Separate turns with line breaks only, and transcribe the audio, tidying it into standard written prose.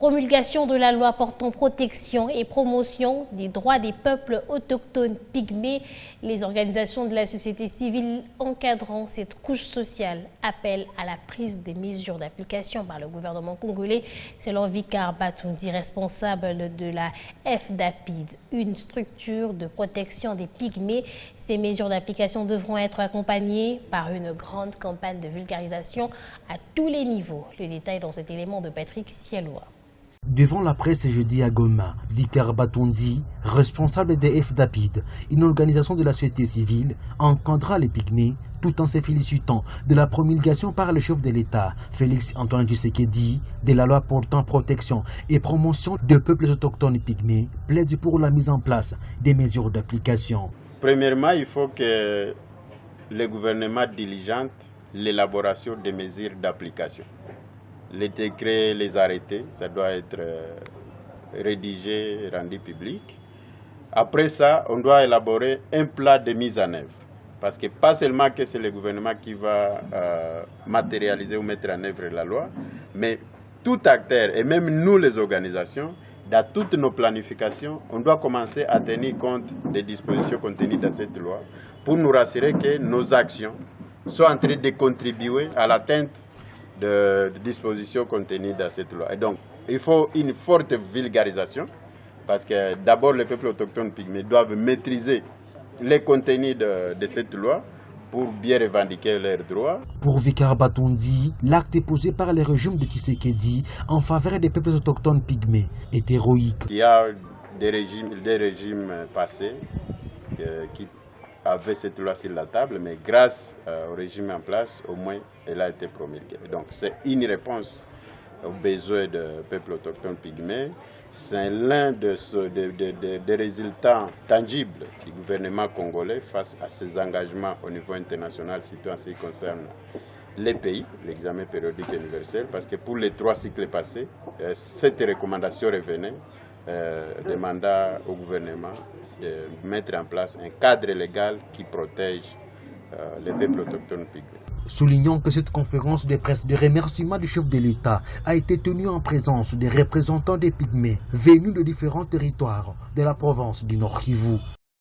Promulgation de la loi portant protection et promotion des droits des peuples autochtones pygmées. Les organisations de la société civile encadrant cette couche sociale appellent à la prise des mesures d'application par le gouvernement congolais, selon Vikar Batundi, responsable de la FDAPID, une structure de protection des pygmées. Ces mesures d'application devront être accompagnées par une grande campagne de vulgarisation à tous les niveaux. Le détail dans cet élément de Patrick Sialoua.
Devant la presse jeudi à Goma, Vikar Batundi, responsable des FDAPID, une organisation de la société civile, encadra les pygmées tout en se félicitant de la promulgation par le chef de l'État, Félix Antoine Tshisekedi, de la loi portant protection et promotion des peuples autochtones pygmées, plaide pour la mise en place des mesures d'application.
Premièrement, il faut que le gouvernement diligente l'élaboration des mesures d'application. Les décrets, les arrêtés, ça doit être rédigé, rendu public. Après ça, on doit élaborer un plan de mise en œuvre. Parce que pas seulement que c'est le gouvernement qui va matérialiser ou mettre en œuvre la loi, mais tout acteur, et même nous les organisations, dans toutes nos planifications, on doit commencer à tenir compte des dispositions contenues dans cette loi pour nous rassurer que nos actions sont en train de contribuer à l'atteinte de dispositions contenues dans cette loi. Et donc, il faut une forte vulgarisation, parce que d'abord, les peuples autochtones pygmées doivent maîtriser les contenus de cette loi pour bien revendiquer leurs droits.
Pour Vikar Batundi, l'acte posé par le régime de Tshisekedi en faveur des peuples autochtones pygmées est héroïque.
Il y a des régimes passés qui avait cette loi sur la table, mais grâce au régime en place, au moins, elle a été promulguée. Donc c'est une réponse aux besoins des peuples autochtones pygmées. C'est l'un des résultats tangibles du gouvernement congolais face à ses engagements au niveau international, surtout en ce qui concerne les pays, l'examen périodique universel, parce que pour les 3 cycles passés, cette recommandation revenait demandant au gouvernement de mettre en place un cadre légal qui protège les peuples autochtones pygmées.
Soulignons que cette conférence de presse de remerciement du chef de l'État a été tenue en présence des représentants des pygmées venus de différents territoires de la province du Nord Kivu.